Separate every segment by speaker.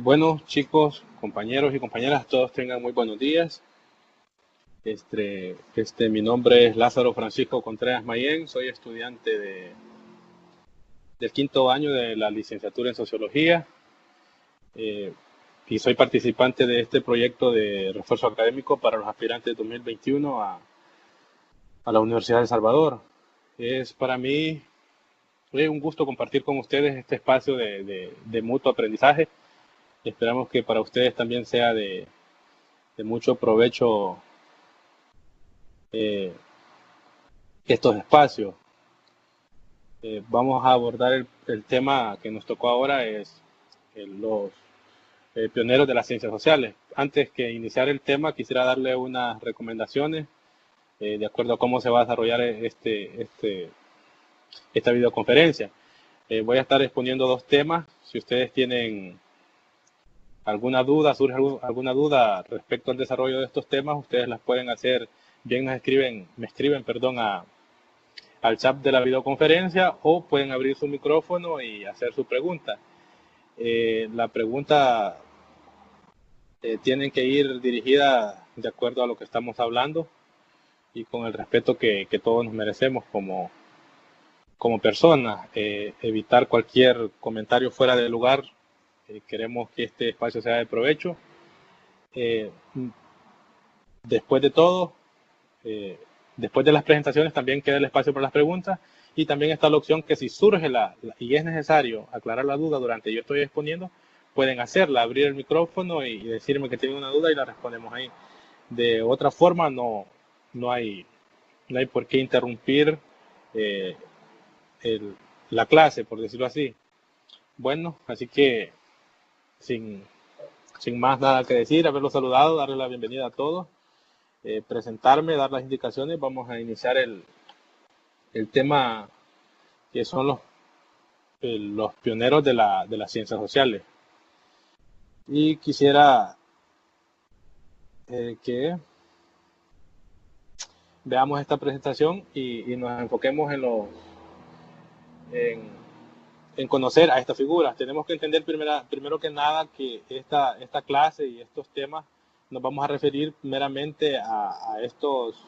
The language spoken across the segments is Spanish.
Speaker 1: Bueno, chicos, compañeros y compañeras, todos tengan muy buenos días. Mi nombre es Lázaro Francisco Contreras Mayén, soy estudiante del quinto año de la licenciatura en Sociología eh, y soy participante de este proyecto de refuerzo académico para los aspirantes 2021 a la Universidad de El Salvador. Es para mí un gusto compartir con ustedes este espacio de mutuo aprendizaje. Esperamos que para ustedes también sea de mucho provecho eh, estos espacios. Vamos a abordar el tema que nos tocó ahora, es los pioneros de las ciencias sociales. Antes que iniciar el tema, quisiera darle unas recomendaciones de acuerdo a cómo se va a desarrollar esta videoconferencia. Voy a estar exponiendo dos temas. Si ustedes tienen alguna duda, surge alguna duda respecto al desarrollo de estos temas, ustedes las pueden hacer, bien me escriben, perdón, al chat de la videoconferencia o pueden abrir su micrófono y hacer su pregunta. La pregunta tiene que ir dirigida de acuerdo a lo que estamos hablando y con el respeto que todos nos merecemos como personas. Evitar cualquier comentario fuera de lugar. Queremos que este espacio sea de provecho. Eh, Después de todo, eh, después de las presentaciones también queda el espacio para las preguntas y también está la opción que si surge y es necesario aclarar la duda durante yo estoy exponiendo, pueden hacerla, abrir el micrófono y decirme que tienen una duda y la respondemos ahí. De otra forma no hay, no hay por qué interrumpir eh, el, la clase, por decirlo así. Bueno, así que sin, sin más nada que decir, haberlo saludado, darle la bienvenida a todos, presentarme, dar las indicaciones, vamos a iniciar el tema que son los pioneros de las ciencias sociales. Y quisiera que veamos esta presentación y nos enfoquemos en, en conocer a estas figuras. Tenemos que entender primero que nada que esta clase y estos temas nos vamos a referir meramente a estos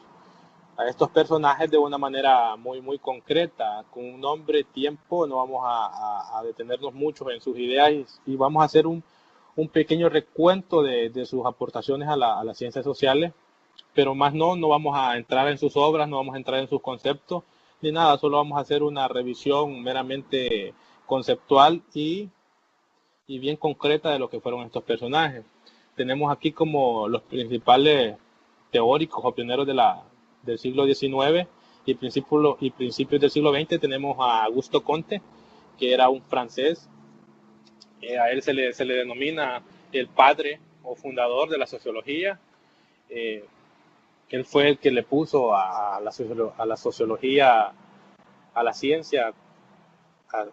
Speaker 1: personajes de una manera muy concreta, con un nombre, tiempo. No vamos a detenernos mucho en sus ideas y vamos a hacer un pequeño recuento de sus aportaciones a las ciencias sociales, pero más no vamos a entrar en sus obras, no vamos a entrar en sus conceptos ni nada, solo vamos a hacer una revisión meramente conceptual y bien concreta de lo que fueron estos personajes. Tenemos aquí como los principales teóricos o pioneros del siglo XIX y principios del siglo XX. Tenemos a Augusto Comte, que era un francés. A él se le denomina el padre o fundador de la sociología. Eh, Él fue el que le puso a la sociología, a la ciencia,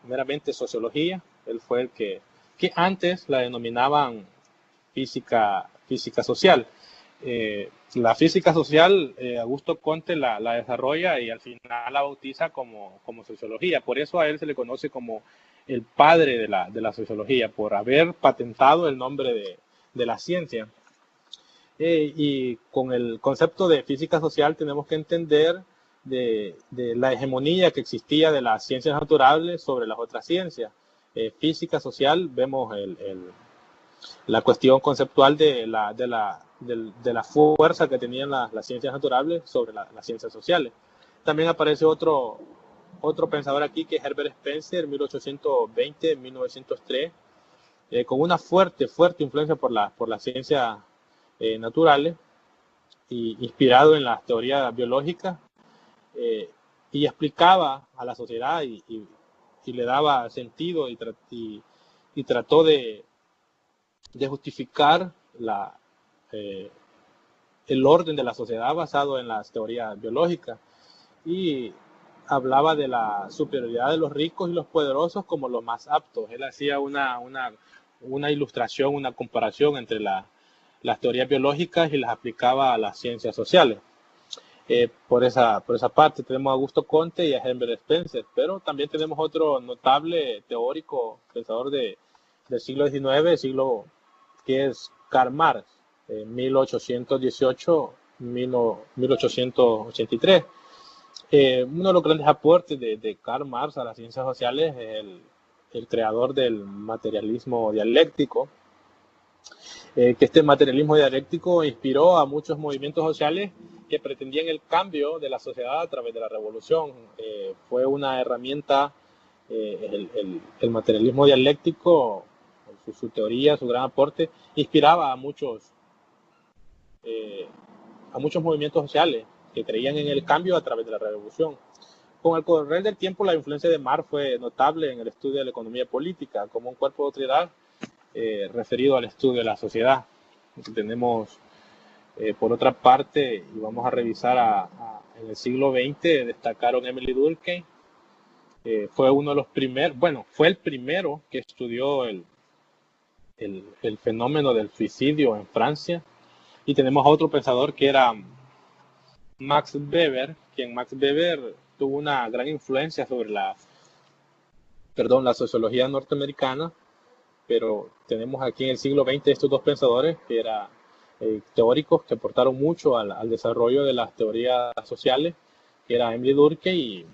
Speaker 1: meramente sociología. Él fue el que antes la denominaban física social. La física social, Augusto Comte la desarrolla y al final la bautiza como sociología. Por eso a él se le conoce como el padre de la sociología, por haber patentado el nombre de la ciencia. Y con el concepto de física social tenemos que entender de la hegemonía que existía de las ciencias naturales sobre las otras ciencias. Física social, vemos la cuestión conceptual de la fuerza que tenían las ciencias naturales sobre las ciencias sociales. También aparece otro pensador aquí que es Herbert Spencer, 1820-1903, con una fuerte influencia por las ciencias naturales, y inspirado en las teorías biológicas, y explicaba a la sociedad y le daba sentido y trató de justificar eh, el orden de la sociedad basado en las teorías biológicas, y hablaba de la superioridad de los ricos y los poderosos como los más aptos. Él hacía una ilustración, una comparación entre las teorías biológicas y las aplicaba a las ciencias sociales. Por esa parte tenemos a Augusto Comte y a Herbert Spencer, pero también tenemos otro notable teórico, pensador del siglo XIX, siglo que es Karl Marx, 1818-1883. Uno de los grandes aportes de Karl Marx a las ciencias sociales es el creador del materialismo dialéctico, que este materialismo dialéctico inspiró a muchos movimientos sociales que pretendían el cambio de la sociedad a través de la revolución. Fue una herramienta, el materialismo dialéctico, su teoría, su gran aporte, inspiraba a muchos movimientos sociales que creían en el cambio a través de la revolución. Con el correr del tiempo, la influencia de Marx fue notable en el estudio de la economía política como un cuerpo de autoridad referido al estudio de la sociedad. Tenemos, por otra parte, y vamos a revisar en el siglo XX, destacaron Emile Durkheim. Fue uno de los primeros, bueno, fue el primero que estudió el fenómeno del suicidio en Francia. Y tenemos a otro pensador que era Max Weber, quien Max Weber tuvo una gran influencia sobre la sociología norteamericana, pero tenemos aquí en el siglo XX estos dos pensadores que eran teóricos que aportaron mucho al desarrollo de las teorías sociales, que era Emile Durkheim y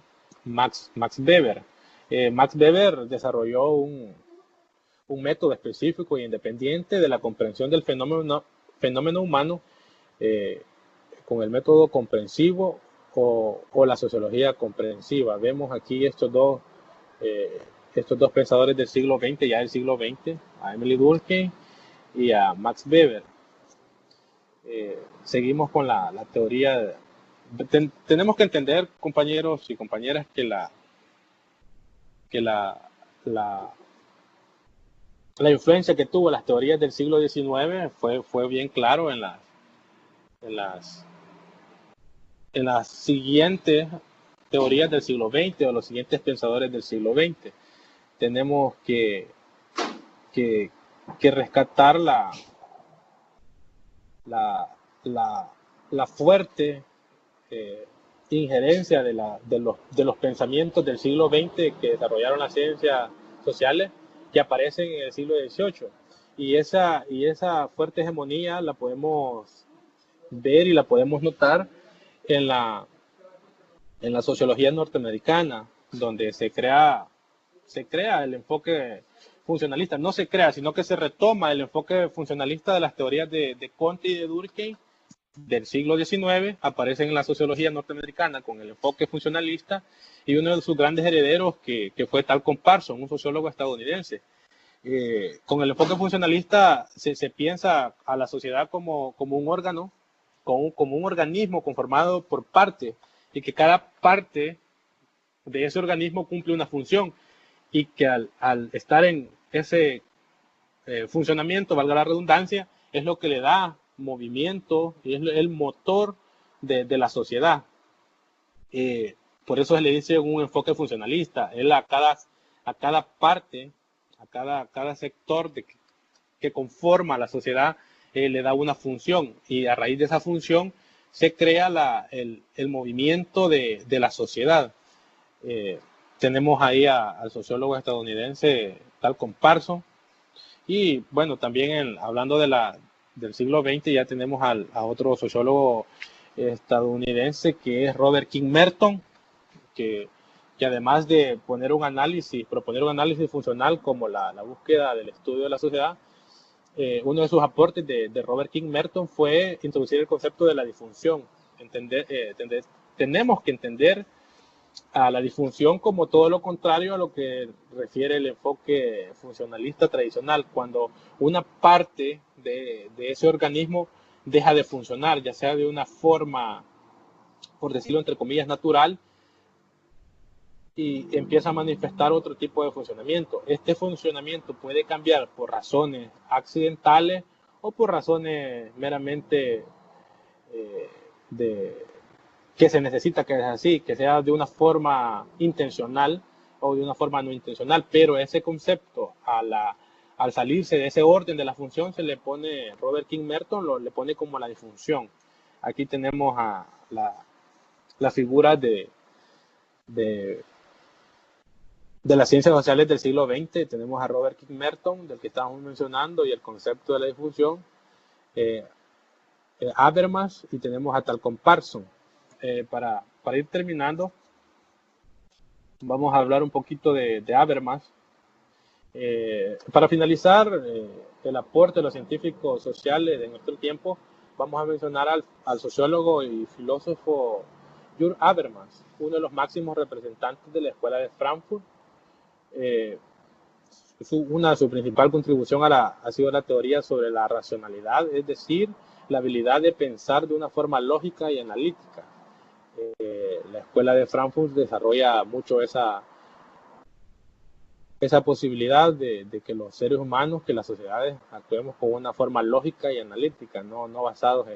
Speaker 1: Max Weber. Max Weber desarrolló un método específico e independiente de la comprensión del fenómeno humano con el método comprensivo o la sociología comprensiva. Vemos aquí estos dos pensadores del siglo XX, ya del siglo XX, a Emile Durkheim y a Max Weber. Seguimos con la teoría. Tenemos que entender, compañeros y compañeras, que la influencia que tuvo las teorías del siglo XIX fue bien claro en las siguientes teorías del siglo XX o los siguientes pensadores del siglo XX. Tenemos que rescatar la fuerte injerencia de los pensamientos del siglo XX que desarrollaron las ciencias sociales, que aparecen en el siglo XVIII. Y esa fuerte hegemonía la podemos ver y la podemos notar en la sociología norteamericana, donde se crea el enfoque funcionalista. No se crea, sino que se retoma el enfoque funcionalista de las teorías de Comte y de Durkheim del siglo XIX, aparecen en la sociología norteamericana con el enfoque funcionalista, y uno de sus grandes herederos que fue Talcott Parsons, un sociólogo estadounidense. Con el enfoque funcionalista se piensa a la sociedad como un órgano, como un organismo conformado por partes, y que cada parte de ese organismo cumple una función, y que al estar en ese funcionamiento, valga la redundancia, es lo que le da movimiento y es el motor de la sociedad. Por eso se le dice un enfoque funcionalista. Él a cada parte, a cada sector que conforma la sociedad, le da una función, y a raíz de esa función se crea el movimiento de la sociedad. Tenemos ahí al sociólogo estadounidense Talcott Parsons, y bueno, también hablando del siglo XX ya tenemos a otro sociólogo estadounidense que es Robert King Merton, que además de proponer un análisis funcional como la búsqueda del estudio de la sociedad, uno de sus aportes de Robert King Merton fue introducir el concepto de la disfunción. Tenemos que entender a la disfunción como todo lo contrario a lo que refiere el enfoque funcionalista tradicional, cuando una parte de ese organismo deja de funcionar, ya sea de una forma, por decirlo entre comillas, natural, y empieza a manifestar otro tipo de funcionamiento. Este funcionamiento puede cambiar por razones accidentales o por razones meramente que se necesita que sea así, que sea de una forma intencional o de una forma no intencional, pero ese concepto al salirse de ese orden de la función se le pone, Robert King Merton le pone como la disfunción. Aquí tenemos a la figura de de las ciencias sociales del siglo XX tenemos a Robert King Merton, del que estábamos mencionando, y el concepto de la difusión, Habermas, y tenemos a Talcott Parsons. Para ir terminando, vamos a hablar un poquito de Habermas. Para finalizar, el aporte de los científicos sociales de nuestro tiempo, vamos a mencionar al sociólogo y filósofo Jürgen Habermas, uno de los máximos representantes de la Escuela de Frankfurt. Su principal contribución ha sido la teoría sobre la racionalidad, es decir, la habilidad de pensar de una forma lógica y analítica. La Escuela de Frankfurt desarrolla mucho esa posibilidad de que los seres humanos, que las sociedades actuemos con una forma lógica y analítica, no basados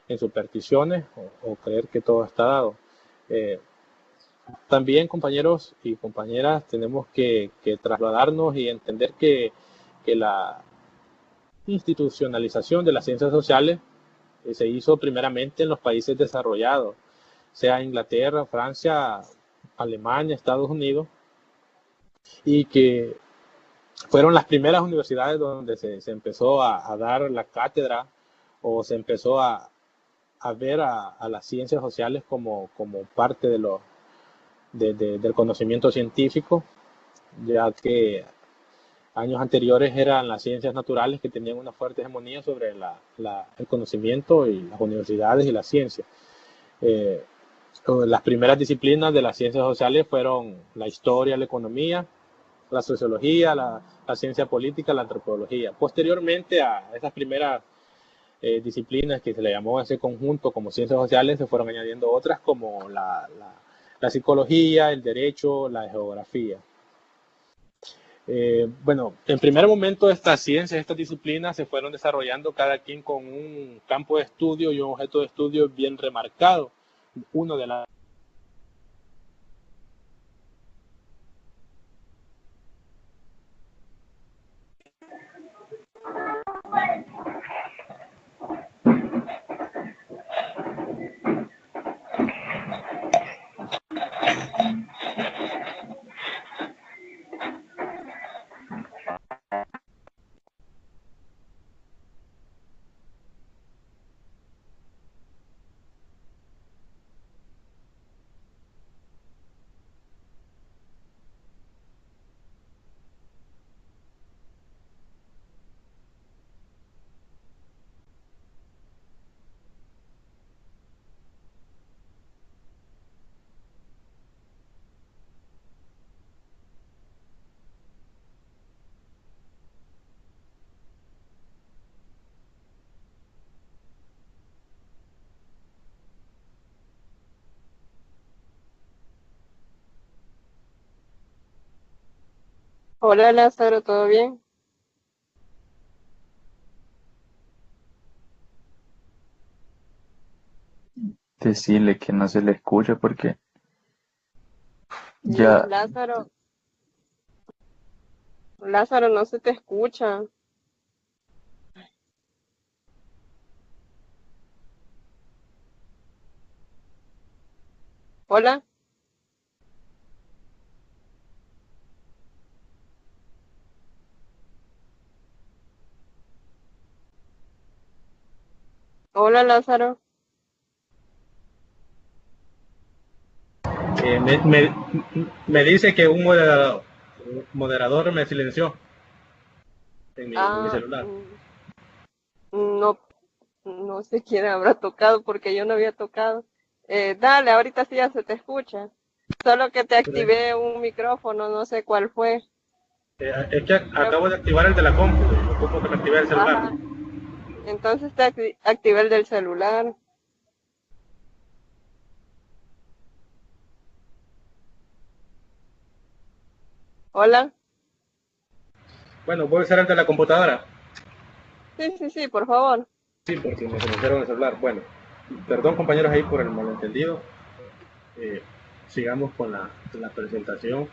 Speaker 1: en supersticiones o creer que todo está dado. También, compañeros y compañeras, tenemos que trasladarnos y entender que la institucionalización de las ciencias sociales se hizo primeramente en los países desarrollados, sea Inglaterra, Francia, Alemania, Estados Unidos, y que fueron las primeras universidades donde se empezó a dar la cátedra, o se empezó a ver a las ciencias sociales como parte del conocimiento científico, ya que años anteriores eran las ciencias naturales que tenían una fuerte hegemonía sobre el conocimiento y las universidades y la ciencia. Las primeras disciplinas de las ciencias sociales fueron la historia, la economía, la sociología, la ciencia política, la antropología. Posteriormente a esas primeras disciplinas que se le llamó a ese conjunto como ciencias sociales, se fueron añadiendo otras como la psicología, el derecho, la geografía. Bueno, en primer momento estas ciencias, estas disciplinas se fueron desarrollando cada quien con un campo de estudio y un objeto de estudio bien remarcado. Uno de las
Speaker 2: Hola Lázaro, ¿todo bien?
Speaker 3: Decirle que no se le escucha porque
Speaker 2: Sí,
Speaker 3: ya,
Speaker 2: Lázaro, no se te escucha. Hola, hola Lázaro.
Speaker 1: me dice que un moderador me silenció en mi
Speaker 2: Ah,
Speaker 1: celular.
Speaker 2: no, no sé quién habrá tocado porque yo no había tocado. Dale, ahorita sí ya se te escucha. Solo que te activé un micrófono, no sé cuál fue.
Speaker 1: Es que
Speaker 2: Creo,
Speaker 1: acabo de activar el de la compu, ocupo que me active el celular.
Speaker 2: ajá. Entonces te activé el del celular. Hola.
Speaker 1: Bueno, voy a usar el de la computadora.
Speaker 2: Sí, sí, sí, por favor.
Speaker 1: Sí, porque me silenciaron el celular. Bueno, perdón compañeros ahí por el malentendido. Sigamos con la presentación.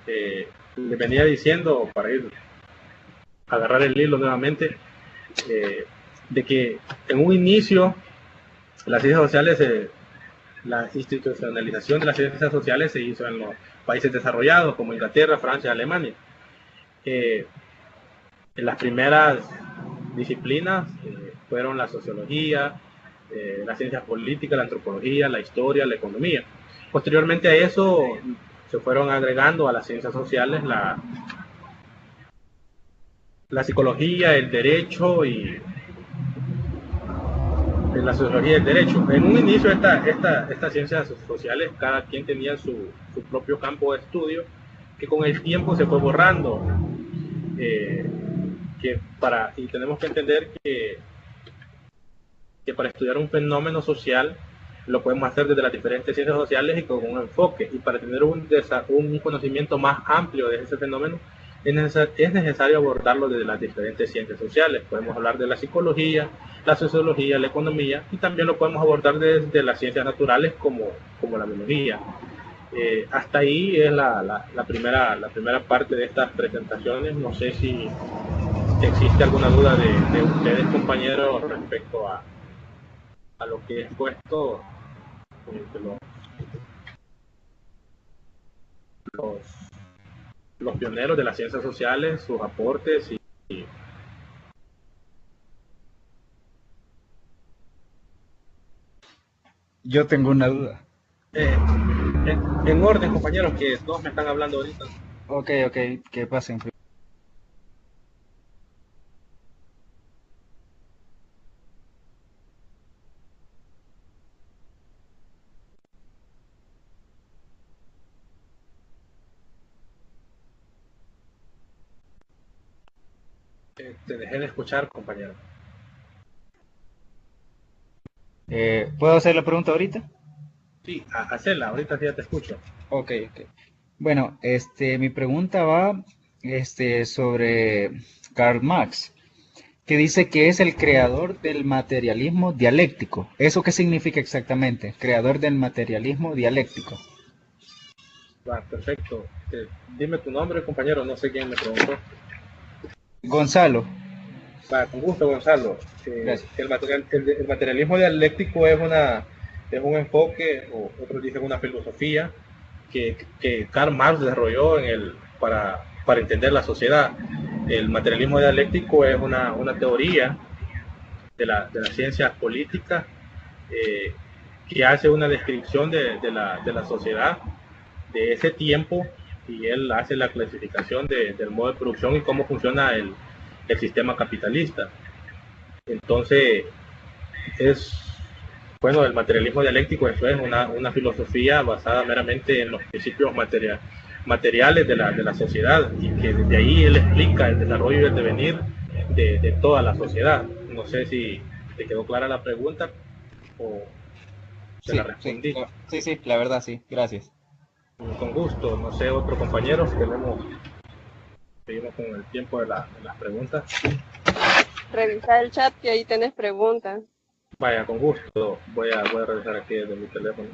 Speaker 1: Les venía diciendo, para ir a agarrar el hilo nuevamente, de que en un inicio las ciencias sociales la institucionalización de las ciencias sociales se hizo en los países desarrollados como Inglaterra, Francia, Alemania. En las primeras disciplinas fueron la sociología, las ciencias políticas, la antropología, la historia, la economía. Posteriormente a eso se fueron agregando a las ciencias sociales la psicología, el derecho y la sociología del derecho. En un inicio estas ciencias sociales, cada quien tenía su propio campo de estudio, que con el tiempo se fue borrando. Y tenemos que entender que para estudiar un fenómeno social lo podemos hacer desde las diferentes ciencias sociales y con un enfoque. Y para tener un conocimiento más amplio de ese fenómeno, es necesario abordarlo desde las diferentes ciencias sociales. Podemos hablar de la psicología, la sociología, la economía, y también lo podemos abordar desde las ciencias naturales como la biología. Hasta ahí es la primera parte de estas presentaciones. No sé si existe alguna duda de ustedes, compañeros, respecto a lo que he expuesto, los pioneros de las ciencias sociales, sus aportes y
Speaker 4: Yo tengo una duda.
Speaker 1: en orden, compañeros, que todos me están hablando ahorita.
Speaker 4: Ok, que pasen.
Speaker 1: Te dejé de escuchar, compañero.
Speaker 4: ¿Puedo hacer la pregunta ahorita?
Speaker 1: Sí, hacela, ahorita sí ya te escucho.
Speaker 4: Ok. Bueno, mi pregunta va, sobre Karl Marx, que dice que es el creador del materialismo dialéctico. ¿Eso qué significa exactamente? Creador del materialismo dialéctico.
Speaker 1: Va, perfecto. Dime tu nombre, compañero, no sé quién me preguntó.
Speaker 4: Gonzalo.
Speaker 1: Va, con gusto, Gonzalo.
Speaker 4: Gracias.
Speaker 1: El materialismo dialéctico es un enfoque, o otros dicen una filosofía, que Karl Marx desarrolló para entender la sociedad. El materialismo dialéctico es una teoría de las ciencias políticas que hace una descripción de la sociedad de ese tiempo, y él hace la clasificación del modo de producción y cómo funciona el sistema capitalista. Entonces, el materialismo dialéctico eso es una filosofía basada meramente en los principios materiales de la sociedad, y que desde ahí él explica el desarrollo y el devenir de toda la sociedad. No sé si te quedó clara la pregunta o se la respondí.
Speaker 4: Sí, la verdad sí, gracias.
Speaker 1: Con gusto. No sé, otro compañero, seguimos con el tiempo de las preguntas.
Speaker 2: Revisa el chat que ahí tenés preguntas.
Speaker 1: Vaya, con gusto. Voy a revisar aquí desde mi teléfono.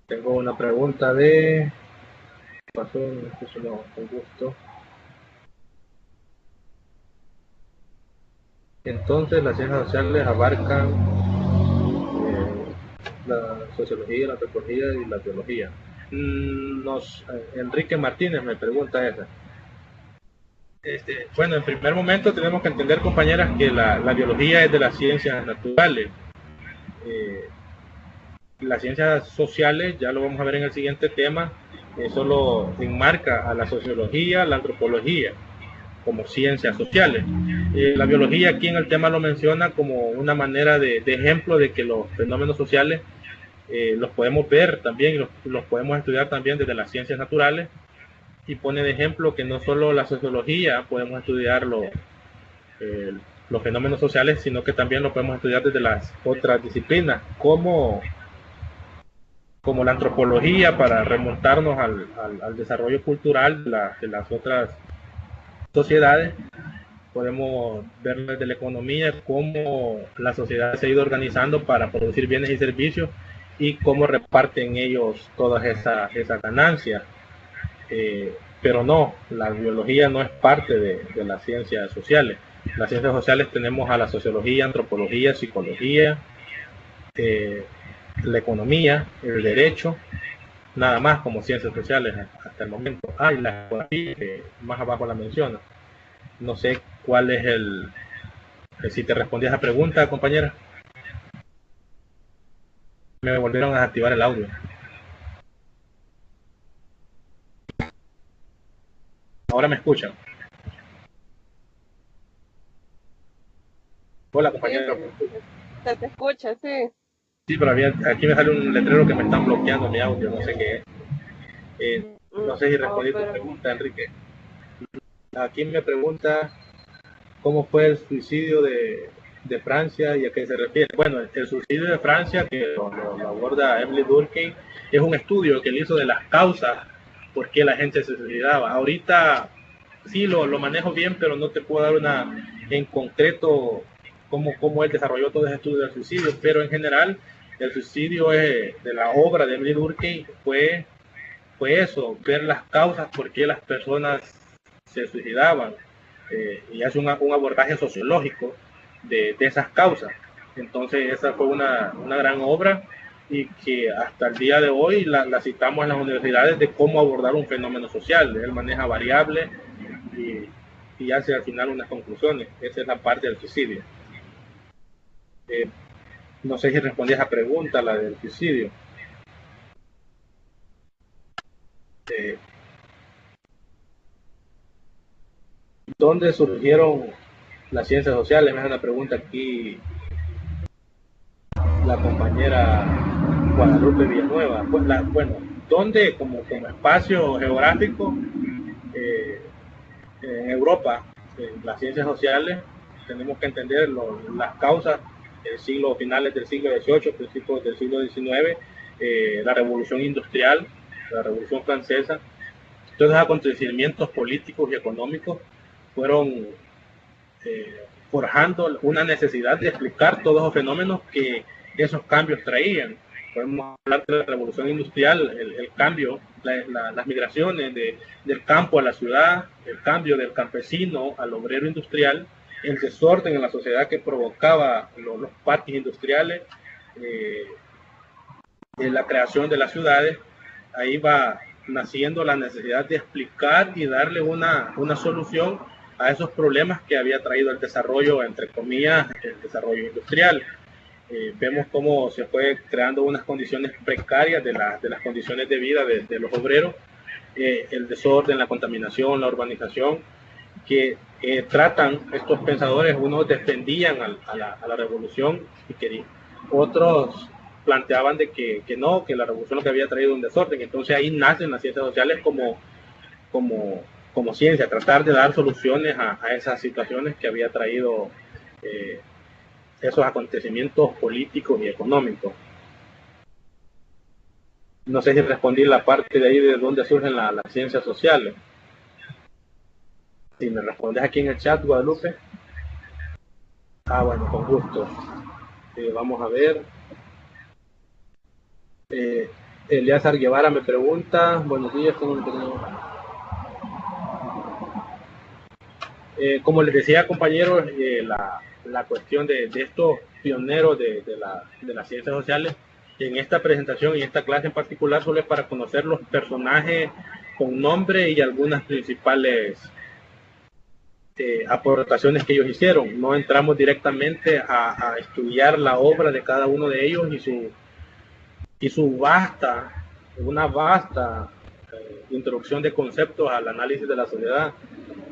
Speaker 1: Tengo una pregunta de... ¿Qué pasó? No, con gusto. Entonces, las ciencias sociales abarcan la sociología, la antropología y la biología. Enrique Martínez me pregunta esa. Bueno, en primer momento tenemos que entender, compañeras, que la biología es de las ciencias naturales. Las ciencias sociales, ya lo vamos a ver en el siguiente tema, solo enmarca a la sociología, la antropología como ciencias sociales. La biología aquí en el tema lo menciona como una manera de ejemplo de que los fenómenos sociales los podemos ver también y los podemos estudiar también desde las ciencias naturales, y pone de ejemplo que no solo la sociología podemos estudiar los fenómenos sociales, sino que también lo podemos estudiar desde las otras disciplinas, como la antropología, para remontarnos al desarrollo cultural de las otras sociedades. Podemos ver desde la economía cómo la sociedad se ha ido organizando para producir bienes y servicios y cómo reparten ellos todas esas ganancias. Pero no, la biología no es parte de las ciencias sociales. las ciencias sociales tenemos a la sociología, antropología, psicología, la economía, el derecho, nada más como ciencias sociales hasta el momento. Ah, y la economía, que más abajo la menciona. No sé cuál es si te respondí a esa pregunta, compañera. Me volvieron a activar el audio. Ahora me escuchan. Hola, compañera.
Speaker 2: Se te escucha, sí.
Speaker 1: Sí, pero aquí me sale un letrero que me están bloqueando mi audio, no sé qué es. No sé si respondí tu pregunta, Enrique. Aquí me pregunta cómo fue el suicidio de Francia y a qué se refiere. Bueno, el suicidio de Francia, que lo aborda Emily Durkheim, es un estudio que él hizo de las causas por qué la gente se suicidaba. Ahorita sí lo manejo bien, pero no te puedo dar en concreto cómo él desarrolló todo ese estudio del suicidio, pero en general el suicidio de la obra de Emily Durkheim fue eso, ver las causas por qué las personas se suicidaban, y hace un abordaje sociológico de esas causas. Entonces esa fue una gran obra y que hasta el día de hoy la citamos en las universidades de cómo abordar un fenómeno social. Él maneja variables y hace al final unas conclusiones. Esa es la parte del suicidio. No sé si respondí a esa pregunta, la del suicidio. ¿Dónde surgieron las ciencias sociales? Me hace una pregunta aquí la compañera Guadalupe Villanueva. Pues bueno, ¿dónde como espacio geográfico en Europa, las ciencias sociales, tenemos que entender las causas finales del siglo XVIII, principios del siglo XIX, la revolución industrial, la revolución francesa, todos los acontecimientos políticos y económicos fueron forjando una necesidad de explicar todos los fenómenos que esos cambios traían. Podemos hablar de la revolución industrial, el cambio, las migraciones del campo a la ciudad, el cambio del campesino al obrero industrial, el desorden en la sociedad que provocaba los parques industriales, la creación de las ciudades. Ahí va naciendo la necesidad de explicar y darle una solución a esos problemas que había traído el desarrollo, entre comillas, el desarrollo industrial. Vemos cómo se fue creando unas condiciones precarias de las condiciones de vida de los obreros, el desorden, la contaminación, la urbanización, que tratan estos pensadores. Unos defendían a la revolución y que otros planteaban de que no, que la revolución lo que había traído un desorden. Entonces ahí nacen las ciencias sociales como ciencia, tratar de dar soluciones a esas situaciones que había traído esos acontecimientos políticos y económicos. No sé si respondí la parte de ahí de dónde surgen las ciencias sociales. Si me respondes aquí en el chat, Guadalupe. Ah, bueno, con gusto. Vamos a ver. Eliazar Guevara me pregunta, buenos días, ¿cómo tenemos? Como les decía, compañeros, la cuestión de estos pioneros de las ciencias sociales, en esta presentación y esta clase en particular solo es para conocer los personajes con nombre y algunas principales aportaciones que ellos hicieron. No entramos directamente a estudiar la obra de cada uno de ellos y su vasta introducción de conceptos al análisis de la sociedad.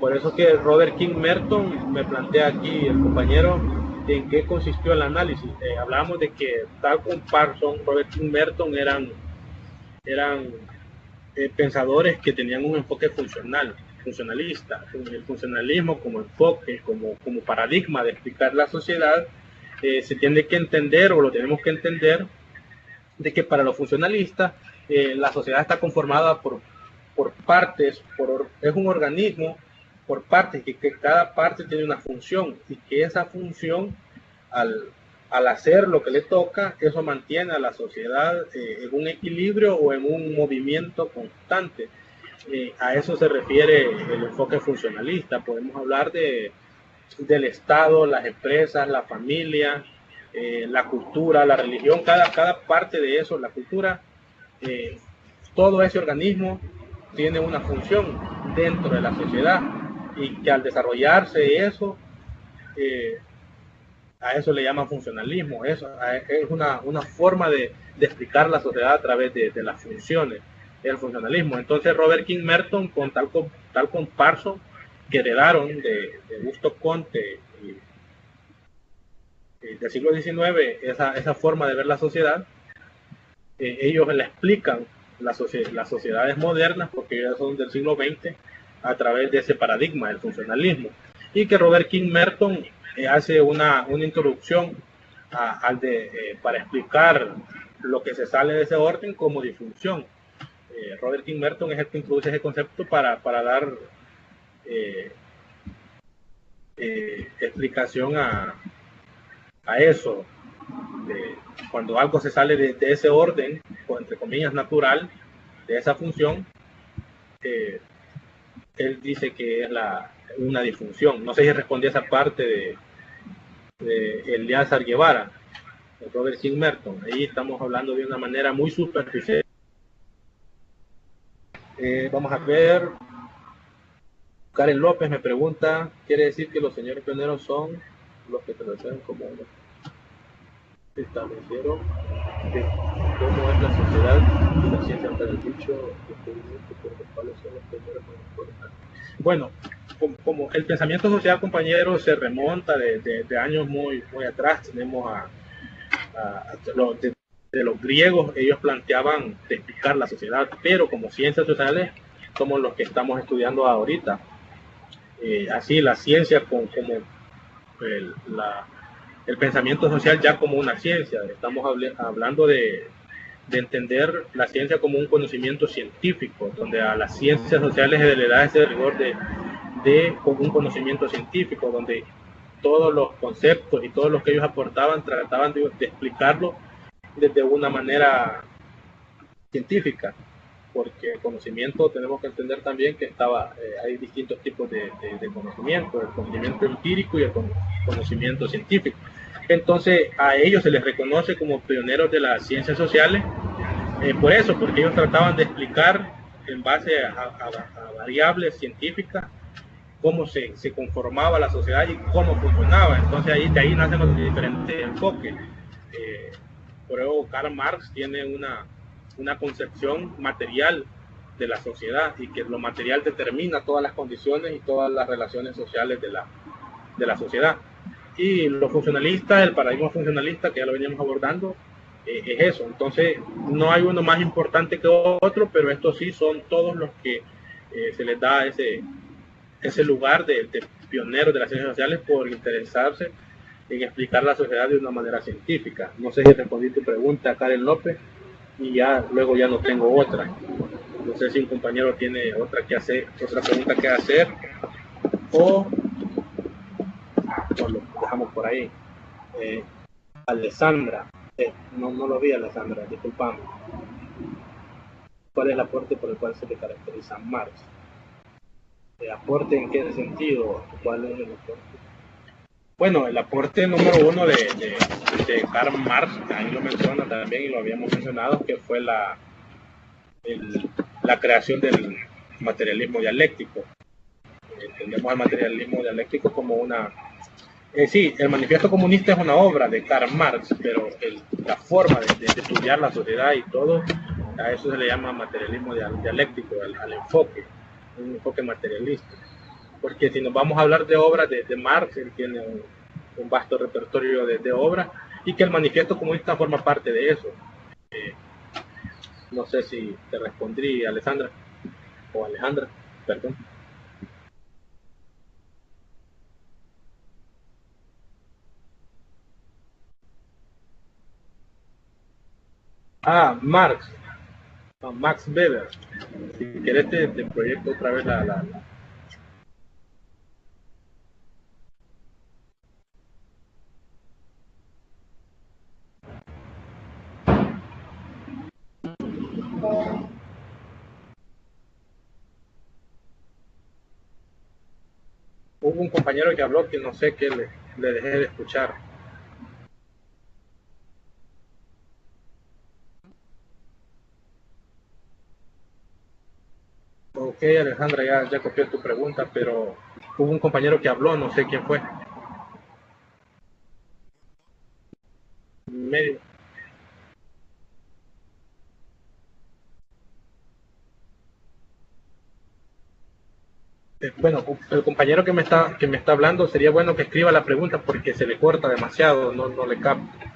Speaker 1: Por eso que Robert King Merton me plantea aquí el compañero en qué consistió el análisis. Hablamos de que Malcolm Parsons, Robert King Merton eran pensadores que tenían un enfoque funcionalista. El funcionalismo como enfoque, como paradigma de explicar la sociedad, se tiene que entender, o lo tenemos que entender, de que para los funcionalistas la sociedad está conformada por partes, es un organismo por partes, que cada parte tiene una función y que esa función al hacer lo que le toca, eso mantiene a la sociedad en un equilibrio o en un movimiento constante. A eso se refiere el enfoque funcionalista. Podemos hablar de del Estado, las empresas, la familia, la cultura, la religión, cada parte de eso, la cultura, todo ese organismo tiene una función dentro de la sociedad y que al desarrollarse eso, a eso le llaman funcionalismo. Eso es una forma de explicar la sociedad a través de las funciones, el funcionalismo. Entonces Robert King Merton con tal comparso que heredaron de Augusto Comte del siglo XIX, esa forma de ver la sociedad, ellos le explican las sociedades modernas, porque ellas son del siglo XX, a través de ese paradigma del funcionalismo. Y que Robert King Merton hace una introducción para explicar lo que se sale de ese orden como disfunción. Robert King Merton es el que introduce ese concepto para dar explicación a eso, cuando algo se sale de ese orden, o entre comillas natural, de esa función, él dice que es una disfunción. No sé si respondí a esa parte de Eleazar Guevara, de Robert King Merton. Ahí estamos hablando de una manera muy superficial. Vamos a ver. Karen López me pregunta, ¿quiere decir que los señores pioneros son los que trataron como uno establecieron de cómo es la sociedad y la ciencia para el dicho descubrimiento por los cuales son los primeros más importantes? Bueno, como el pensamiento social, compañero, se remonta de años muy atrás. Tenemos de los griegos, ellos planteaban de explicar la sociedad, pero como ciencias sociales somos los que estamos estudiando ahorita. Así la ciencia como el pensamiento social ya como una ciencia. Estamos hablando de entender la ciencia como un conocimiento científico, donde a las ciencias sociales se le da ese rigor de un conocimiento científico, donde todos los conceptos y todos los que ellos aportaban trataban de explicarlo desde una manera científica, porque el conocimiento tenemos que entender también que hay distintos tipos de conocimiento, el conocimiento empírico y el conocimiento científico. Entonces a ellos se les reconoce como pioneros de las ciencias sociales, por eso, porque ellos trataban de explicar en base a variables científicas cómo se conformaba la sociedad y cómo funcionaba. Entonces de ahí nacen los diferentes enfoques. Por eso Karl Marx tiene una concepción material de la sociedad, y que lo material determina todas las condiciones y todas las relaciones sociales de la sociedad. Y los funcionalistas, el paradigma funcionalista, que ya lo veníamos abordando, es eso. Entonces no hay uno más importante que otro, pero estos sí son todos los que se les da ese lugar de pioneros de las ciencias sociales por interesarse en explicar la sociedad de una manera científica. No sé si respondí tu pregunta, Karen López, y luego ya no tengo otra. No sé si un compañero tiene otra pregunta que hacer, o lo dejamos por ahí. Alessandra, no lo vi, Alessandra, disculpame. ¿Cuál es el aporte por el cual se le caracteriza Marx? ¿Aporte en qué sentido? ¿Cuál es el aporte? Bueno, el aporte número uno de Karl Marx, ahí lo menciona también y lo habíamos mencionado, que fue la creación del materialismo dialéctico. Entendemos el materialismo dialéctico como sí, el manifiesto comunista es una obra de Karl Marx, pero la forma de estudiar la sociedad y todo, a eso se le llama materialismo dialéctico, al enfoque, un enfoque materialista. Porque si nos vamos a hablar de obras de Marx, él tiene un vasto repertorio de obras, y que el manifiesto comunista forma parte de eso. No sé si te respondí, Alejandra, perdón. Marx, Max Weber. Si querés te proyecto otra vez hubo un compañero que habló que no sé qué le dejé de escuchar. Ok, Alejandra, ya copié tu pregunta, pero hubo un compañero que habló, no sé quién fue. Medio. Bueno, el compañero que me está hablando, sería bueno que escriba la pregunta porque se le corta demasiado, no le capta.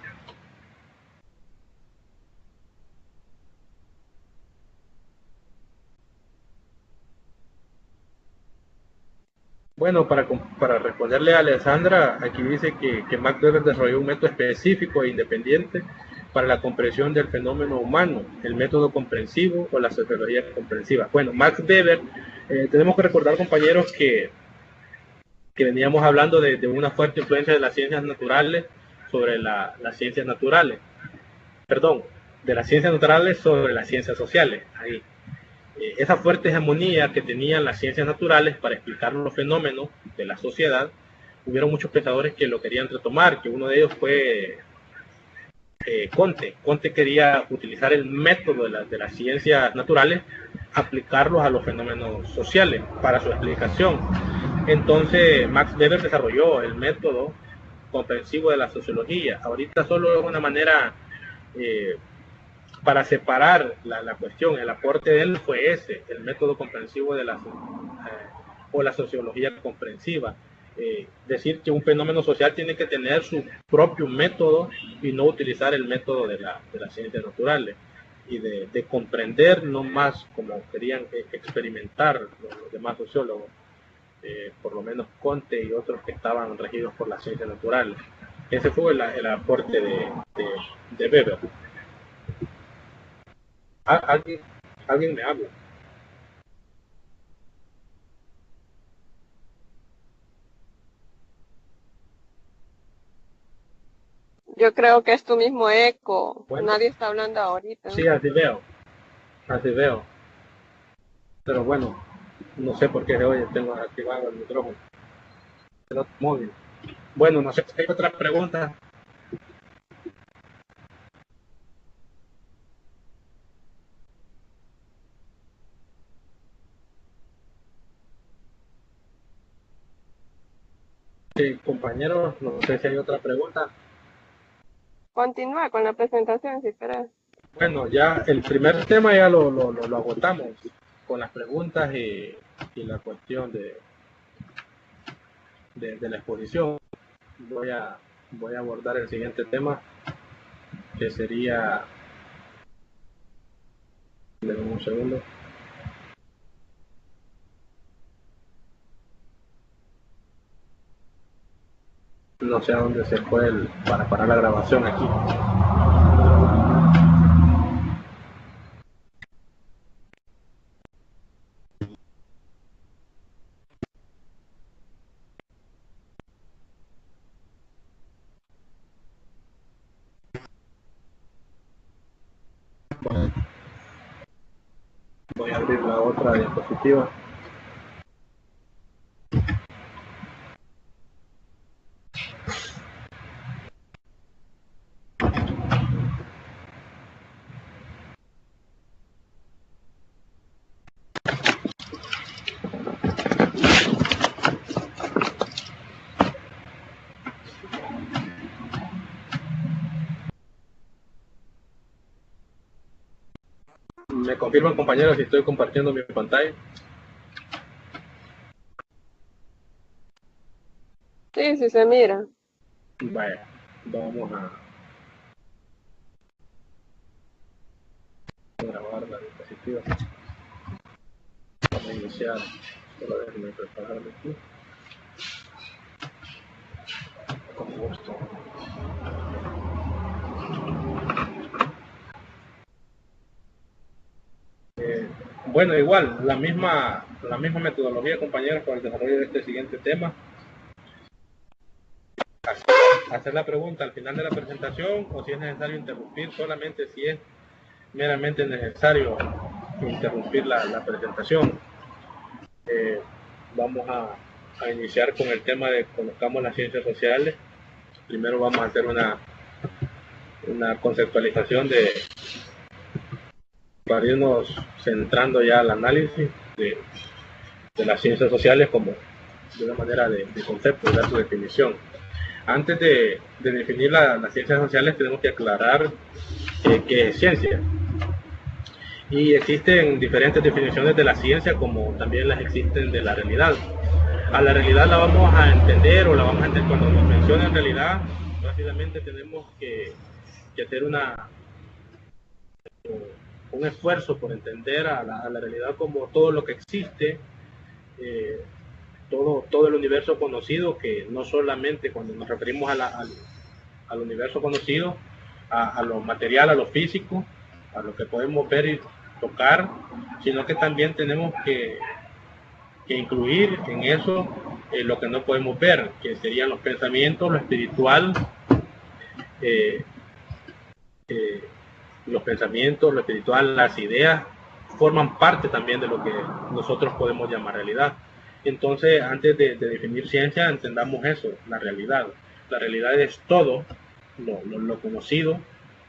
Speaker 1: Bueno, para responderle a Alessandra, aquí dice que Max Weber desarrolló un método específico e independiente para la comprensión del fenómeno humano, el método comprensivo o la sociología comprensiva. Bueno, Max Weber, tenemos que recordar, compañeros, que veníamos hablando de una fuerte influencia de las ciencias naturales sobre las ciencias naturales, perdón, de las ciencias naturales sobre las ciencias sociales. Ahí. Esa fuerte hegemonía que tenían las ciencias naturales para explicar los fenómenos de la sociedad, hubieron muchos pensadores que lo querían retomar, que uno de ellos fue Conte. Conte quería utilizar el método de las ciencias naturales, aplicarlos a los fenómenos sociales para su explicación. Entonces Max Weber desarrolló el método comprensivo de la sociología. Ahorita solo es una manera para separar la cuestión. El aporte de él fue ese, el método comprensivo de o la sociología comprensiva. Decir que un fenómeno social tiene que tener su propio método y no utilizar el método de las ciencias naturales y de comprender, no más como querían experimentar los demás sociólogos, por lo menos Conte y otros que estaban regidos por las ciencias naturales. Ese fue el aporte de Weber. ¿Alguien, alguien me habla?
Speaker 2: Yo creo que es tu mismo eco.
Speaker 1: Bueno,
Speaker 2: Nadie está hablando ahorita.
Speaker 1: sí, así veo. Pero bueno, no sé por qué hoy tengo activado el micrófono. El otro móvil. Bueno, no sé si hay otra pregunta. Sí, compañeros, no sé si hay otra pregunta.
Speaker 2: Continúa con la presentación si querés.
Speaker 1: Bueno, ya el primer tema ya lo agotamos con las preguntas y la cuestión de la exposición. Voy a, voy a abordar el siguiente tema, que sería, denme un segundo. No sé a dónde se fue para parar la grabación aquí. Bueno, voy a abrir la otra diapositiva. Me confirman, compañeros, si estoy compartiendo mi pantalla.
Speaker 2: Sí, sí se mira.
Speaker 1: Vaya, vamos a grabar la diapositiva. Vamos a iniciar. Solo déjenme prepararme aquí. Con gusto. Bueno, igual, la misma metodología, compañeros, para el desarrollo de este siguiente tema. Hacer la pregunta al final de la presentación o si es necesario interrumpir, solamente si es meramente necesario interrumpir la presentación. Vamos a iniciar con el tema de conozcamos las ciencias sociales. Primero vamos a hacer una conceptualización para irnos centrando ya al análisis de las ciencias sociales como de una manera de concepto, de su definición. Antes de definir las ciencias sociales tenemos que aclarar qué es ciencia. Y existen diferentes definiciones de la ciencia como también las existen de la realidad. A la realidad la vamos a entender o la vamos a entender cuando nos mencionan realidad, rápidamente tenemos que hacer un esfuerzo por entender a la realidad como todo lo que existe, todo el universo conocido, que no solamente cuando nos referimos al universo conocido, a lo material, a lo físico, a lo que podemos ver y tocar, sino que también tenemos que incluir en eso lo que no podemos ver, que serían los pensamientos, lo espiritual, los pensamientos, lo espiritual, las ideas, forman parte también de lo que nosotros podemos llamar realidad. Entonces, antes de definir ciencia, entendamos eso, la realidad. La realidad es todo lo conocido,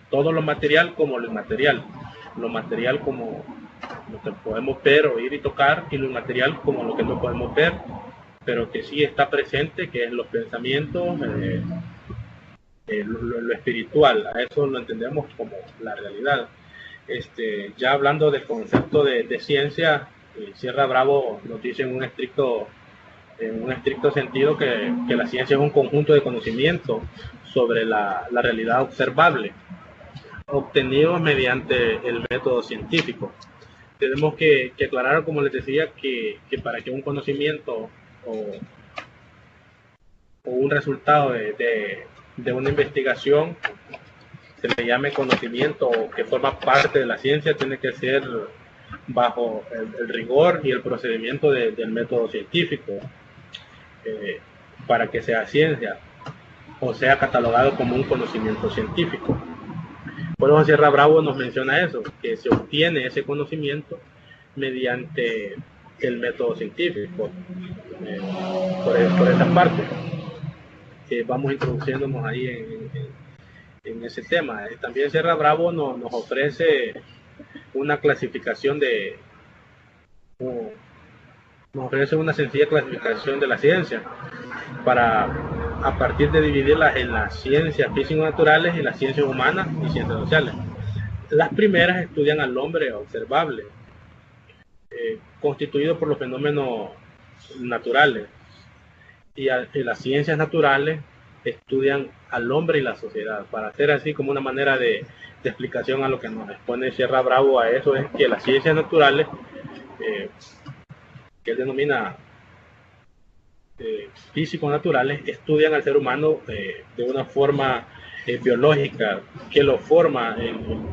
Speaker 1: todo lo material como lo inmaterial. Lo material como lo que podemos ver, oír y tocar, y lo inmaterial como lo que no podemos ver, pero que sí está presente, que es los pensamientos, lo espiritual. A eso lo entendemos como la realidad. Ya hablando del concepto de ciencia, Sierra Bravo nos dice en un estricto sentido que la ciencia es un conjunto de conocimientos sobre la realidad observable, obtenidos mediante el método científico. Tenemos que aclarar, como les decía, que para que un conocimiento o un resultado de una investigación se le llame conocimiento o que forma parte de la ciencia, tiene que ser bajo el rigor y el procedimiento del método científico para que sea ciencia o sea catalogado como un conocimiento científico. Por eso Sierra Bravo nos menciona eso, que se obtiene ese conocimiento mediante el método científico. Por esa parte, vamos introduciéndonos ahí en ese tema. También Sierra Bravo nos ofrece una clasificación nos ofrece una sencilla clasificación de la ciencia a partir de dividirlas en las ciencias físico-naturales y las ciencias humanas y ciencias sociales. Las primeras estudian al hombre observable, constituido por los fenómenos naturales, y las ciencias naturales estudian al hombre y la sociedad. Para hacer así como una manera de explicación a lo que nos expone Sierra Bravo a eso, es que las ciencias naturales, que él denomina físico-naturales, estudian al ser humano de una forma biológica, que lo forma en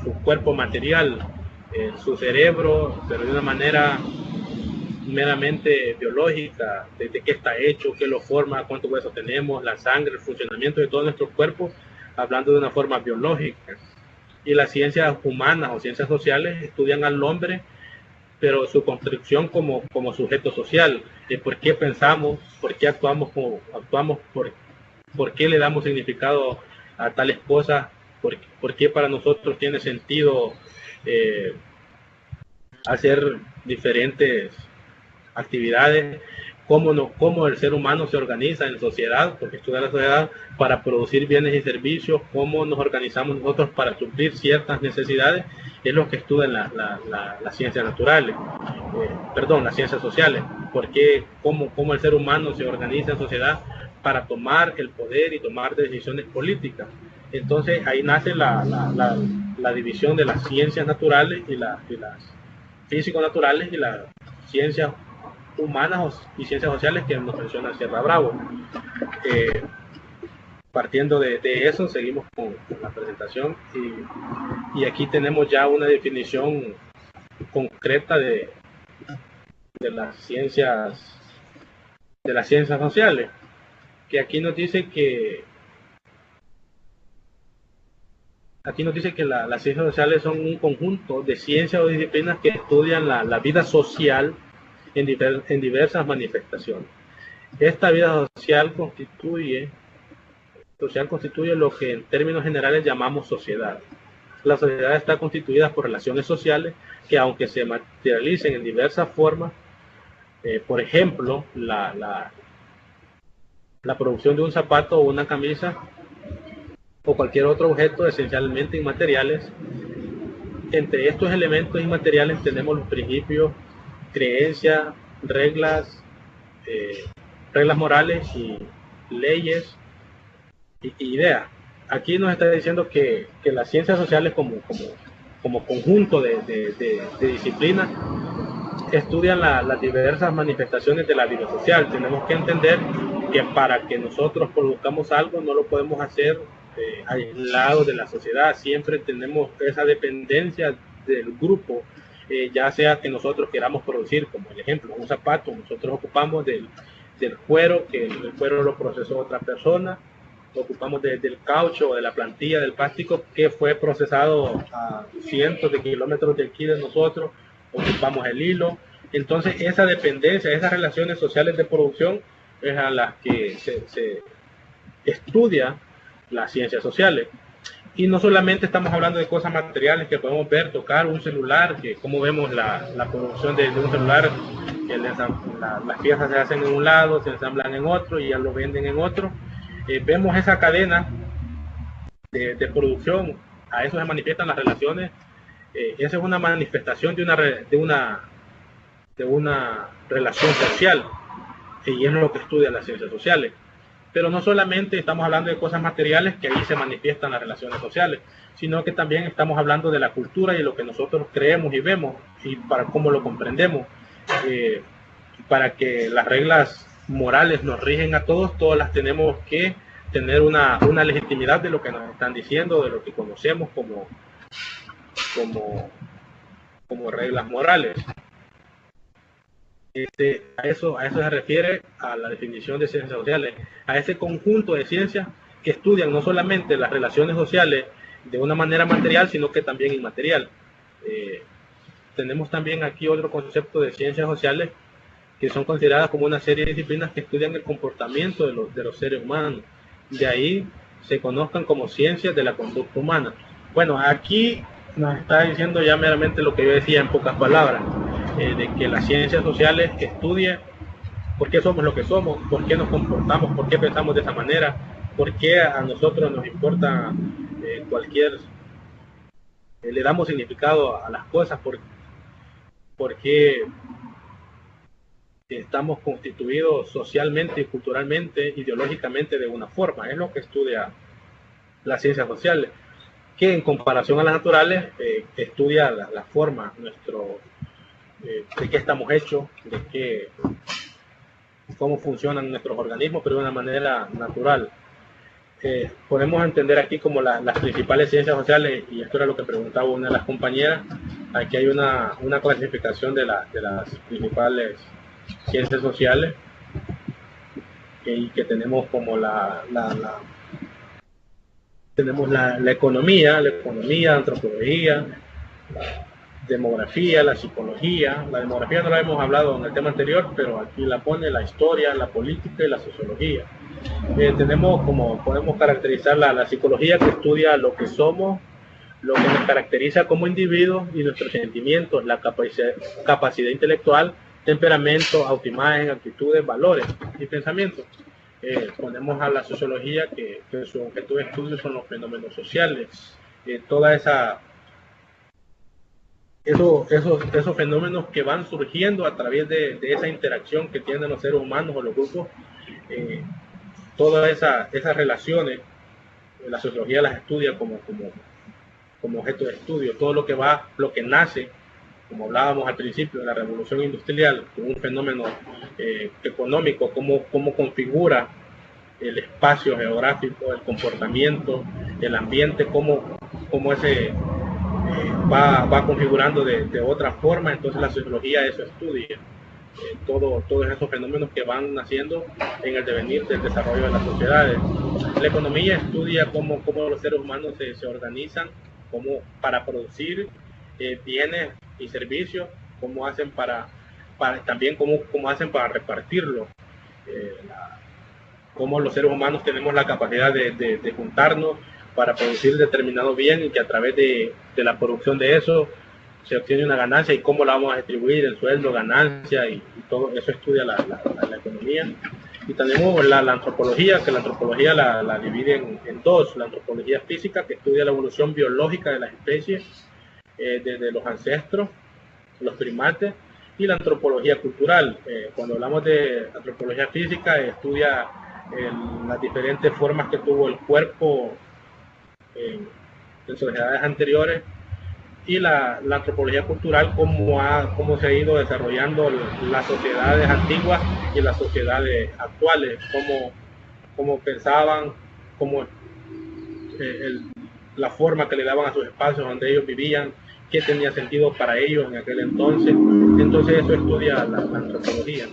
Speaker 1: su cuerpo material, en su cerebro, pero de una manera meramente biológica, de qué está hecho, qué lo forma, cuántos huesos tenemos, la sangre, el funcionamiento de todo nuestro cuerpo, hablando de una forma biológica. Y las ciencias humanas o ciencias sociales estudian al hombre, pero su construcción como sujeto social, de por qué pensamos, por qué actuamos como actuamos, por qué le damos significado a tales cosas, por qué para nosotros tiene sentido hacer diferentes actividades, cómo el ser humano se organiza en sociedad, porque estudia la sociedad para producir bienes y servicios, cómo nos organizamos nosotros para suplir ciertas necesidades, es lo que estudian las ciencias naturales, las ciencias sociales, porque cómo el ser humano se organiza en sociedad para tomar el poder y tomar decisiones políticas. Entonces ahí nace la división de las ciencias naturales y las físico-naturales y las ciencias humanas y ciencias sociales que nos menciona Sierra Bravo. Partiendo de eso, seguimos con la presentación y aquí tenemos ya una definición concreta de las ciencias sociales, que aquí nos dice que las ciencias sociales son un conjunto de ciencias o disciplinas que estudian la vida social en diversas manifestaciones. Esta vida social constituye lo que en términos generales llamamos sociedad. La sociedad está constituida por relaciones sociales que, aunque se materialicen en diversas formas, por ejemplo, la producción de un zapato o una camisa o cualquier otro objeto esencialmente inmateriales, entre estos elementos inmateriales tenemos los principios, creencias, reglas morales y leyes y ideas. Aquí nos está diciendo que las ciencias sociales como conjunto de disciplinas estudian las diversas manifestaciones de la vida social. Tenemos que entender que para que nosotros produzcamos algo no lo podemos hacer aislado de la sociedad. Siempre tenemos esa dependencia del grupo, ya sea que nosotros queramos producir, como el ejemplo, un zapato, nosotros ocupamos del cuero, que el cuero lo procesó otra persona, ocupamos del caucho o de la plantilla del plástico que fue procesado a cientos de kilómetros de aquí de nosotros, ocupamos el hilo. Entonces esa dependencia, esas relaciones sociales de producción es a las que se estudia las ciencias sociales. Y no solamente estamos hablando de cosas materiales que podemos ver, tocar un celular, que como vemos la producción de un celular, que las piezas se hacen en un lado, se ensamblan en otro y ya lo venden en otro. Vemos esa cadena de producción, a eso se manifiestan las relaciones. Esa es una manifestación de una relación social, y es lo que estudian las ciencias sociales. Pero no solamente estamos hablando de cosas materiales, que ahí se manifiestan las relaciones sociales, sino que también estamos hablando de la cultura y de lo que nosotros creemos y vemos, y para cómo lo comprendemos, para que las reglas morales nos rigen a todos las tenemos que tener una legitimidad de lo que nos están diciendo, de lo que conocemos como reglas morales. A eso se refiere a la definición de ciencias sociales, a ese conjunto de ciencias que estudian no solamente las relaciones sociales de una manera material, sino que también inmaterial. Tenemos también aquí otro concepto de ciencias sociales que son consideradas como una serie de disciplinas que estudian el comportamiento de los seres humanos. De ahí se conozcan como ciencias de la conducta humana. Bueno, aquí nos está diciendo ya meramente lo que yo decía en pocas palabras, de que las ciencias sociales estudian por qué somos lo que somos, por qué nos comportamos, por qué pensamos de esa manera, por qué a nosotros nos importa le damos significado a las cosas, por qué estamos constituidos socialmente, culturalmente, ideológicamente de una forma. Es lo que estudia las ciencias sociales, que en comparación a las naturales estudia la forma, de qué estamos hechos, cómo funcionan nuestros organismos, pero de una manera natural. Podemos entender aquí como las principales ciencias sociales, y esto era lo que preguntaba una de las compañeras. Aquí hay una clasificación de las principales ciencias sociales, que tenemos como tenemos la economía, la antropología, la demografía, la psicología. La demografía no la hemos hablado en el tema anterior, pero aquí la pone la historia, la política y la sociología. Tenemos como podemos caracterizar la psicología, que estudia lo que somos, lo que nos caracteriza como individuos y nuestros sentimientos, la capacidad intelectual, temperamento, autoimagen, actitudes, valores y pensamientos. Ponemos a la sociología, que su objeto de estudio son los fenómenos sociales, esos fenómenos que van surgiendo a través de esa interacción que tienen los seres humanos o los grupos. Todas esas relaciones, la sociología las estudia como objeto de estudio. Todo lo que nace, como hablábamos al principio, de la revolución industrial, un fenómeno económico, cómo configura el espacio geográfico, el comportamiento, el ambiente, cómo ese va configurando de otra forma. Entonces la sociología eso estudia, todos esos fenómenos que van naciendo en el devenir del desarrollo de las sociedades. La economía estudia cómo los seres humanos se organizan para producir bienes y servicios, cómo hacen para también cómo hacen para repartirlo, cómo los seres humanos tenemos la capacidad de juntarnos para producir determinado bien y que a través de la producción de eso se obtiene una ganancia y cómo la vamos a distribuir, el sueldo, ganancia y todo eso estudia la economía. Y tenemos la antropología, que la antropología la divide en dos: la antropología física, que estudia la evolución biológica de las especies desde los ancestros, los primates, y la antropología cultural. Cuando hablamos de antropología física, estudia las diferentes formas que tuvo el cuerpo en sociedades anteriores, y la antropología cultural, cómo se ha ido desarrollando las sociedades antiguas y las sociedades actuales, cómo pensaban, la forma que le daban a sus espacios donde ellos vivían, qué tenía sentido para ellos en aquel entonces. Entonces eso estudia la antropología.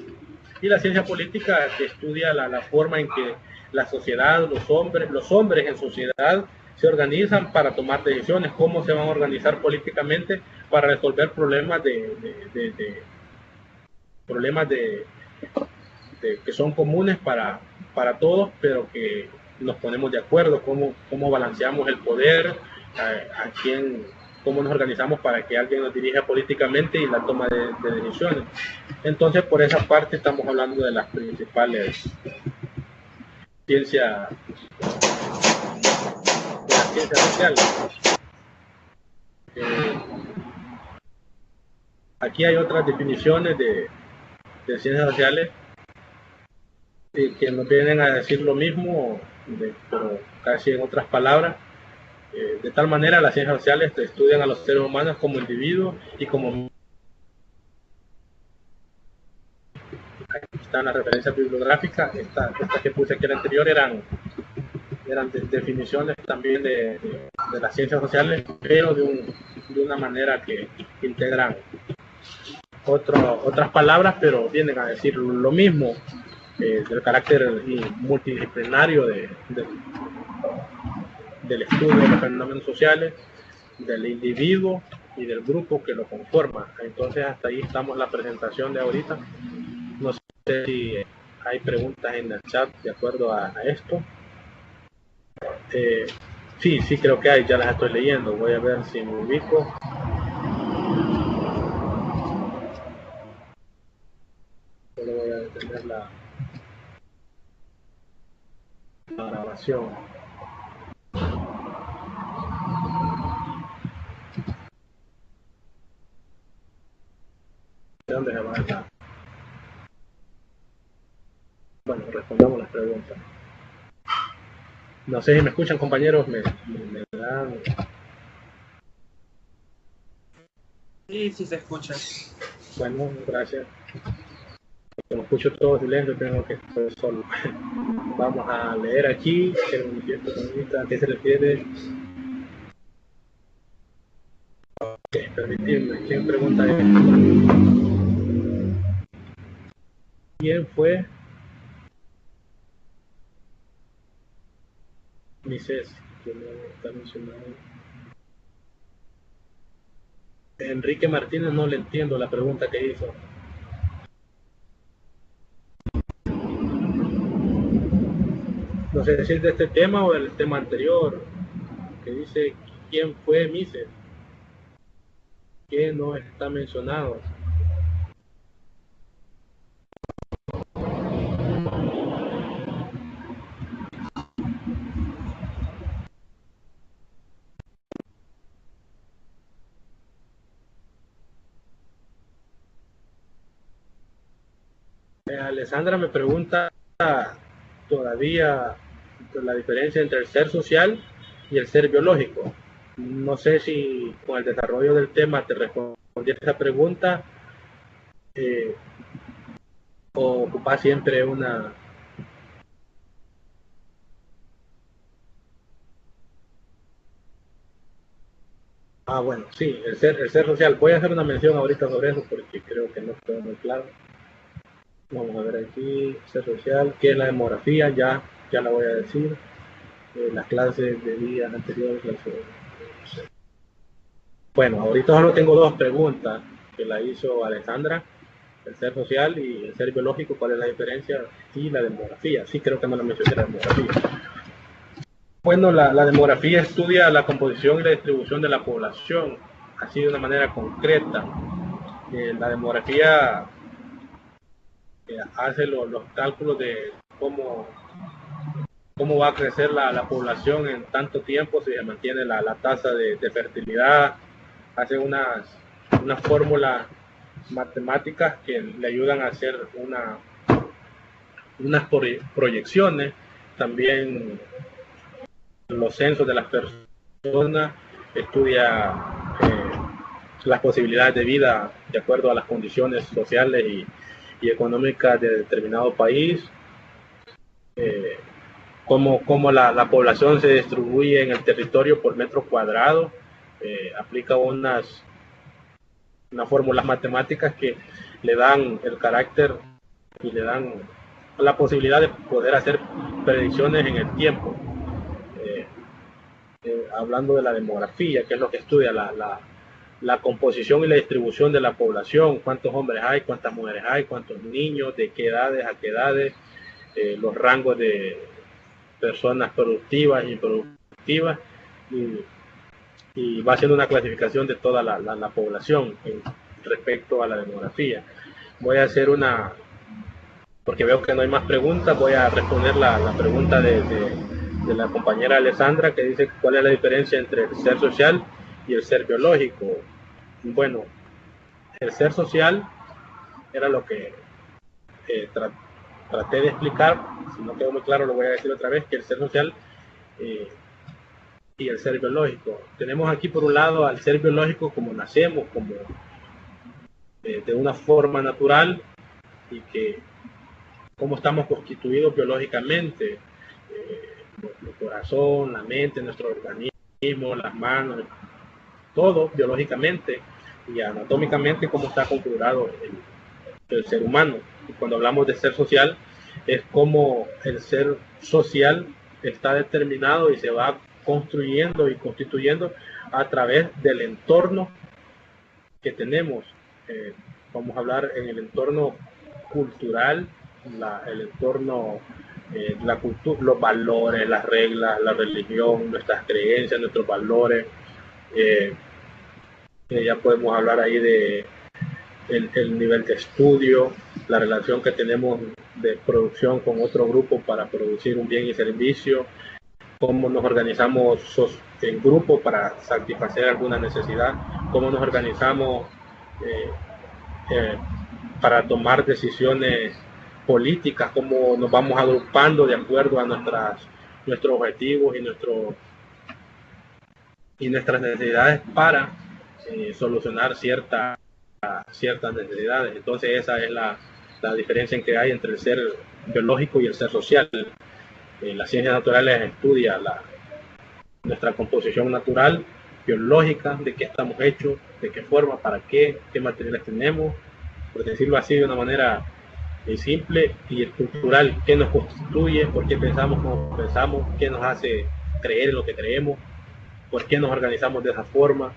Speaker 1: Y la ciencia política, que estudia la forma en que la sociedad, los hombres en sociedad se organizan para tomar decisiones, cómo se van a organizar políticamente para resolver problemas que son comunes para todos, pero que nos ponemos de acuerdo, cómo balanceamos el poder, cómo nos organizamos para que alguien nos dirija políticamente y la toma de decisiones. Entonces, por esa parte estamos hablando de las principales ciencias sociales. Aquí hay otras definiciones de ciencias sociales que nos vienen a decir lo mismo, pero casi en otras palabras. De tal manera, las ciencias sociales estudian a los seres humanos como individuos y como... Aquí están las referencias bibliográficas. Estas que puse aquí en el anterior eran definiciones también de las ciencias sociales, pero de una manera que integran otras palabras, pero vienen a decir lo mismo, del carácter multidisciplinario del estudio de los fenómenos sociales, del individuo y del grupo que lo conforma. Entonces, hasta ahí estamos la presentación de ahorita. No sé si hay preguntas en el chat de acuerdo a esto. Sí, creo que hay, ya las estoy leyendo. Voy a ver si me ubico. Solo voy a detener la grabación. ¿De dónde se va a... Bueno, respondamos las preguntas. No sé si me escuchan, compañeros, me dan...
Speaker 5: Sí, sí se escucha.
Speaker 1: Bueno, gracias. Como escucho todo silencio, tengo que estar solo. Vamos a leer aquí el manifiesto comunista. ¿A qué se refiere? Permitirme. ¿Quién pregunta esto? ¿Quién fue Mises? Que no está mencionado. Enrique Martínez, no le entiendo la pregunta que hizo. No sé si es de este tema o del tema anterior, que dice quién fue Mises, que no está mencionado. Alessandra me pregunta todavía la diferencia entre el ser social y el ser biológico. No sé si con el desarrollo del tema te respondí a esa pregunta, o ocupas siempre una... Bueno, sí, el ser social. Voy a hacer una mención ahorita sobre eso porque creo que no quedó muy claro. Vamos a ver aquí, ser social, ¿qué es la demografía? Ya la voy a decir. Las clases de días anteriores. Bueno, ahorita solo tengo dos preguntas que la hizo Alessandra. el ser social y el ser biológico, ¿cuál es la diferencia? Y la demografía, sí creo que no lo mencioné, la demografía. Bueno, la demografía estudia la composición y la distribución de la población, así de una manera concreta. La demografía hace los cálculos de cómo va a crecer la población en tanto tiempo, si se mantiene la tasa de fertilidad, hace unas fórmulas matemáticas que le ayudan a hacer unas proyecciones. También los censos de las personas, estudia las posibilidades de vida de acuerdo a las condiciones sociales y económicas de determinado país, cómo la población se distribuye en el territorio por metro cuadrado, aplica unas fórmulas matemáticas que le dan el carácter y le dan la posibilidad de poder hacer predicciones en el tiempo. Hablando de la demografía, que es lo que estudia la composición y la distribución de la población, cuántos hombres hay, cuántas mujeres hay, cuántos niños, de qué edades a qué edades, los rangos de personas productivas y improductivas, y va haciendo una clasificación de toda la población respecto a la demografía. Voy a hacer porque veo que no hay más preguntas, voy a responder la pregunta de la compañera Alessandra, que dice cuál es la diferencia entre el ser social y el ser biológico. Bueno, el ser social era lo que traté de explicar. Si no quedó muy claro, lo voy a decir otra vez, que el ser social y el ser biológico. Tenemos aquí por un lado al ser biológico como nacemos, como de una forma natural, y que cómo estamos constituidos biológicamente, el corazón, la mente, nuestro organismo, las manos, todo biológicamente, y anatómicamente cómo está configurado el ser humano. Y cuando hablamos de ser social, es como el ser social está determinado y se va construyendo y constituyendo a través del entorno que tenemos. Vamos a hablar en el entorno cultural, el entorno, la cultura, los valores, las reglas, la religión, nuestras creencias, nuestros valores. Ya podemos hablar ahí de el nivel de estudio, la relación que tenemos de producción con otro grupo para producir un bien y servicio, cómo nos organizamos en grupo para satisfacer alguna necesidad, cómo nos organizamos para tomar decisiones políticas, cómo nos vamos agrupando de acuerdo a nuestros objetivos y nuestras necesidades para solucionar ciertas necesidades. Entonces esa es la diferencia en que hay entre el ser biológico y el ser social. Las ciencias naturales estudia nuestra composición natural, biológica, de qué estamos hechos, de qué forma, para qué materiales tenemos, por decirlo así de una manera simple, y estructural, qué nos constituye, por qué pensamos como pensamos, qué nos hace creer en lo que creemos, por qué nos organizamos de esa forma,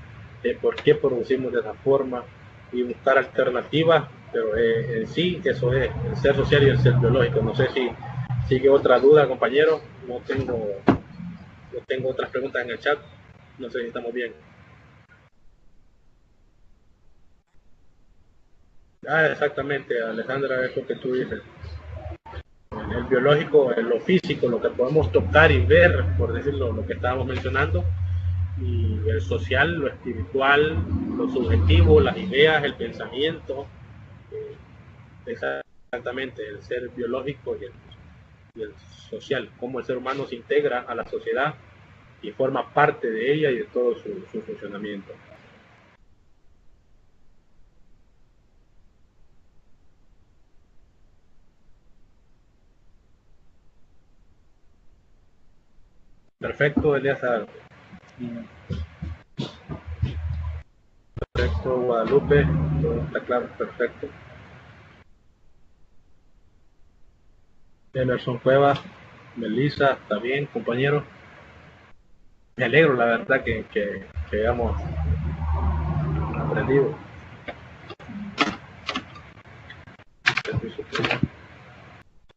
Speaker 1: por qué producimos de esa forma, y buscar alternativas. Pero en sí eso es el ser social y el ser biológico. No sé si sigue otra duda, compañero. No tengo otras preguntas en el chat. No sé si estamos bien. Exactamente, Alejandra, eso que tú dices. El biológico, lo físico, lo que podemos tocar y ver, por decirlo, lo que estábamos mencionando, y el social, lo espiritual, lo subjetivo, las ideas, el pensamiento, exactamente, el ser biológico y el social, cómo el ser humano se integra a la sociedad y forma parte de ella y de todo su funcionamiento. Perfecto, Eliazar. Perfecto, Guadalupe. Todo está claro, perfecto. Emerson Cuevas, Melissa, está bien, compañero. Me alegro, la verdad, que hayamos aprendido.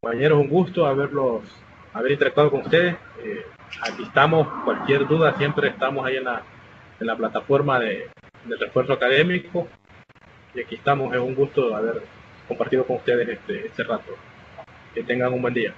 Speaker 1: Compañeros, un gusto haber interactuado con ustedes. Aquí estamos, cualquier duda, siempre estamos ahí en la plataforma del refuerzo académico. Y aquí estamos, es un gusto haber compartido con ustedes este rato. Que tengan un buen día.